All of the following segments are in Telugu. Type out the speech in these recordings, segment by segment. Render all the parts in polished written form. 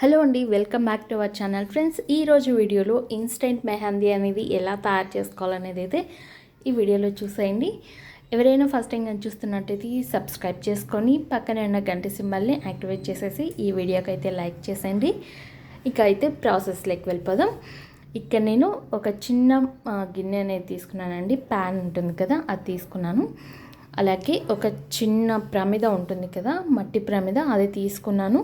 హలో అండి, welcome back to our channel friends. ఈరోజు వీడియోలో ఇన్స్టెంట్ మెహందీ అనేది ఎలా తయారు చేసుకోవాలనేది అయితే ఈ వీడియోలో చూసేయండి. ఎవరైనా ఫస్ట్ టైం కానీ చూస్తున్నట్టయితే సబ్స్క్రైబ్ చేసుకొని పక్కనే ఉన్న గంట సింబల్ని యాక్టివేట్ చేసేసి ఈ వీడియోకి అయితే లైక్ చేసేయండి. ఇక అయితే ప్రాసెస్లోకి వెళ్ళిపోదాం. ఇక్కడ నేను ఒక చిన్న గిన్నె అనేది తీసుకున్నానండి. ప్యాన్ ఉంటుంది కదా, అది తీసుకున్నాను. అలాగే ఒక చిన్న ప్రమిద ఉంటుంది కదా, మట్టి ప్రమిద, అది తీసుకున్నాను.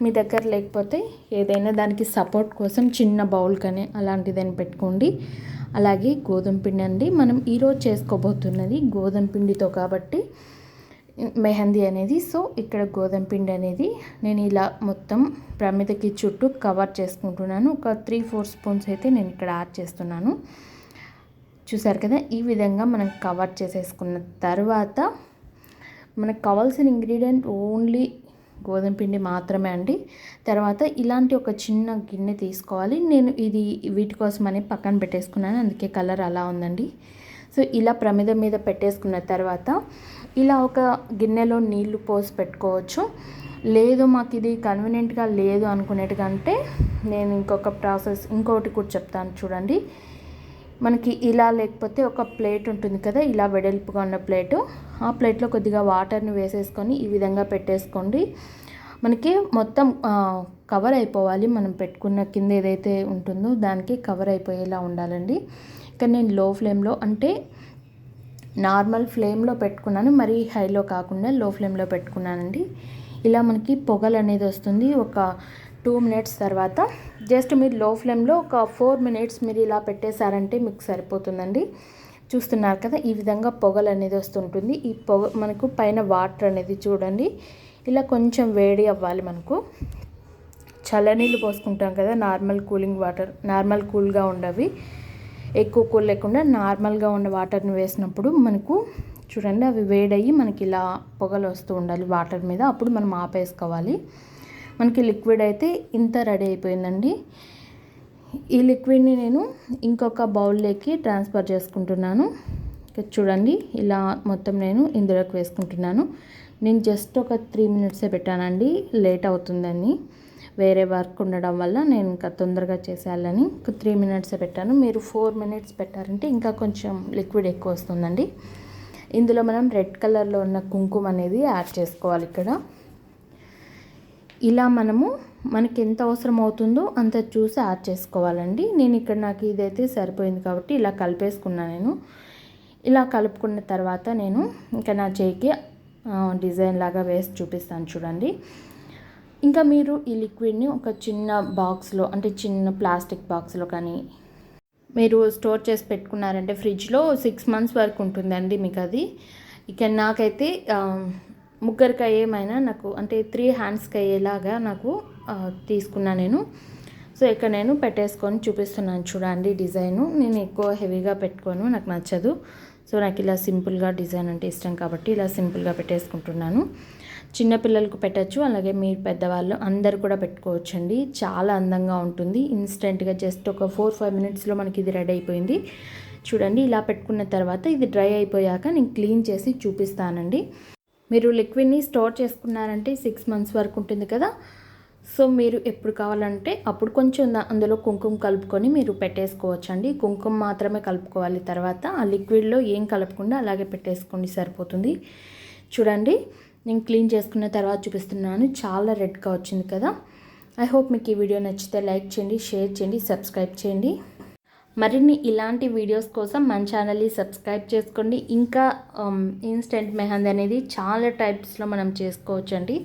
మీ దగ్గర లేకపోతే ఏదైనా దానికి సపోర్ట్ కోసం చిన్న బౌల్ కానీ అలాంటిదని పెట్టుకోండి. అలాగే గోధుమ పిండి అండి. మనం ఈరోజు చేసుకోబోతున్నది గోధుమ పిండితో కాబట్టి మెహందీ అనేది. సో ఇక్కడ గోధుమ పిండి అనేది నేను ఇలా మొత్తం ప్రమిదకి చుట్టూ కవర్ చేసుకుంటున్నాను. ఒక 3-4 స్పూన్స్ అయితే నేను ఇక్కడ యాడ్ చేస్తున్నాను. చూసారు కదా, ఈ విధంగా మనం కవర్ చేసేసుకున్న తర్వాత మనకు కావాల్సిన ఇంగ్రీడియంట్ ఓన్లీ గోధుమ పిండి మాత్రమే అండి. తర్వాత ఇలాంటి ఒక చిన్న గిన్నె తీసుకోవాలి. నేను ఇది వీటి కోసమని పక్కన పెట్టేసుకున్నాను, అందుకే కలర్ అలా ఉందండి. సో ఇలా ప్రమిద మీద పెట్టేసుకున్న తర్వాత ఇలా ఒక గిన్నెలో నీళ్లు పోసి పెట్టుకోవచ్చు. లేదు మాకు ఇది కన్వీనియంట్గా లేదు అనుకునేటికంటే నేను ఇంకొకటి కూడా చెప్తాను చూడండి. మనకి ఇలా లేకపోతే ఒక ప్లేట్ ఉంటుంది కదా, ఇలా వెడల్పుగా ఉన్న ప్లేటు, ఆ ప్లేట్లో కొద్దిగా వాటర్ని వేసేసుకొని ఈ విధంగా పెట్టేసుకోండి. మనకి మొత్తం కవర్ అయిపోవాలి. మనం పెట్టుకున్న కింద ఏదైతే ఉంటుందో దానికి కవర్ అయిపోయేలా ఉండాలండి. ఇక్కడ నేను లో ఫ్లేమ్లో, అంటే నార్మల్ ఫ్లేమ్లో పెట్టుకున్నాను, మరీ హైలో కాకుండా లో ఫ్లేమ్లో పెట్టుకున్నానండి. ఇలా మనకి పొగలు అనేది వస్తుంది. ఒక 2 మినిట్స్ తర్వాత జస్ట్ మీరు లో ఫ్లేమ్లో ఒక 4 మినిట్స్ మీరు ఇలా పెట్టేశారంటే మీకు సరిపోతుందండి. చూస్తున్నారు కదా, ఈ విధంగా పొగలు అనేది వస్తుంటుంది. ఈ పొగ మనకు పైన వాటర్ అనేది చూడండి ఇలా కొంచెం వేడి అవ్వాలి. మనకు చల్లనీళ్ళు పోసుకుంటాం కదా, నార్మల్ కూలింగ్ వాటర్, నార్మల్ కూల్గా ఉండవి, ఎక్కువ కూల్ లేకుండా నార్మల్గా ఉన్న వాటర్ని వేసినప్పుడు మనకు చూడండి అవి వేడయ్యి మనకి ఇలా పొగలు వస్తూ ఉండాలి వాటర్ మీద. అప్పుడు మనం ఆపేసుకోవాలి. మనకి లిక్విడ్ అయితే ఇంత రెడీ అయిపోయిందండి. ఈ లిక్విడ్ని నేను ఇంకొక బౌల్లోకి ట్రాన్స్ఫర్ చేసుకుంటున్నాను. చూడండి ఇలా మొత్తం నేను ఇందులోకి వేసుకుంటున్నాను. నేను జస్ట్ ఒక 3 మినిట్సే పెట్టానండి, లేట్ అవుతుందని వేరే వర్క్ ఉండడం వల్ల నేను ఇంకా తొందరగా చేసేయాలని 3 మినిట్సే పెట్టాను. మీరు 4 మినిట్స్ పెట్టారంటే ఇంకా కొంచెం లిక్విడ్ ఎక్కువ వస్తుందండి. ఇందులో మనం రెడ్ కలర్లో ఉన్న కుంకుమ అనేది యాడ్ చేసుకోవాలి. ఇక్కడ ఇలా మనకి ఎంత అవసరం అవుతుందో అంత చూసి యాడ్ చేసుకోవాలండి. నేను ఇక్కడ నాకు ఇదైతే సరిపోయింది కాబట్టి ఇలా కలిపేసుకున్నాను. నేను ఇలా కలుపుకున్న తర్వాత నేను ఇంకా నా చేయికి డిజైన్ లాగా వేసి చూపిస్తాను చూడండి. ఇంకా మీరు ఈ లిక్విడ్ని ఒక చిన్న బాక్స్లో, అంటే చిన్న ప్లాస్టిక్ బాక్స్లో కానీ మీరు స్టోర్ చేసి పెట్టుకున్నారంటే ఫ్రిడ్జ్లో 6 మంత్స్ వరకు ఉంటుందండి మీకు అది. ఇక నాకైతే ముగ్గురికి అయ్యేమైనా నాకు, అంటే 3 హ్యాండ్స్కి అయ్యేలాగా నాకు తీసుకున్నా నేను. సో ఇక్కడ నేను పెట్టేసుకొని చూపిస్తున్నాను చూడండి డిజైను. నేను ఎక్కువ హెవీగా పెట్టుకోను, నాకు నచ్చదు. సో నాకు ఇలా సింపుల్గా డిజైన్ అంటే ఇష్టం కాబట్టి ఇలా సింపుల్గా పెట్టేసుకుంటున్నాను. చిన్నపిల్లలకు పెట్టచ్చు, అలాగే మీరు పెద్దవాళ్ళు అందరు కూడా పెట్టుకోవచ్చండి. చాలా అందంగా ఉంటుంది. ఇన్స్టెంట్గా జస్ట్ ఒక 4-5 మినిట్స్లో మనకి ఇది రెడీ అయిపోయింది. చూడండి ఇలా పెట్టుకున్న తర్వాత ఇది డ్రై అయిపోయాక నేను క్లీన్ చేసి చూపిస్తానండి. మీరు లిక్విడ్ని స్టోర్ చేసుకున్నారంటే 6 మంత్స్ వరకు ఉంటుంది కదా. సో మీరు ఎప్పుడు కావాలంటే అప్పుడు కొంచెం అందులో కుంకుమ కలుపుకొని మీరు పెట్టేసుకోవచ్చండి. కుంకుమ మాత్రమే కలుపుకోవాలి. తర్వాత ఆ లిక్విడ్లో ఏం కలపకుండా అలాగే పెట్టేసుకోండి, సరిపోతుంది. చూడండి నేను క్లీన్ చేసుకున్న తర్వాత చూపిస్తున్నాను. చాలా రెడ్గా వచ్చింది కదా. ఐ హోప్ మీకు ఈ వీడియో నచ్చితే లైక్ చేయండి, షేర్ చేయండి, సబ్స్క్రైబ్ చేయండి. మరిన్ని ఇలాంటి వీడియోస్ కోసం మన ఛానల్ని సబ్స్క్రైబ్ చేసుకోండి. ఇంకా ఇన్స్టెంట్ మెహందీ అనేది చాలా టైప్స్లో మనం చేసుకోవచ్చు అండి.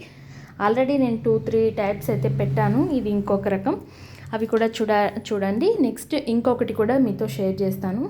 ఆల్రెడీ నేను 2-3 టైప్స్ అయితే పెట్టాను. ఇది ఇంకొక రకం, అవి కూడా చూడండి. నెక్స్ట్ ఇంకొకటి కూడా మీతో షేర్ చేస్తాను.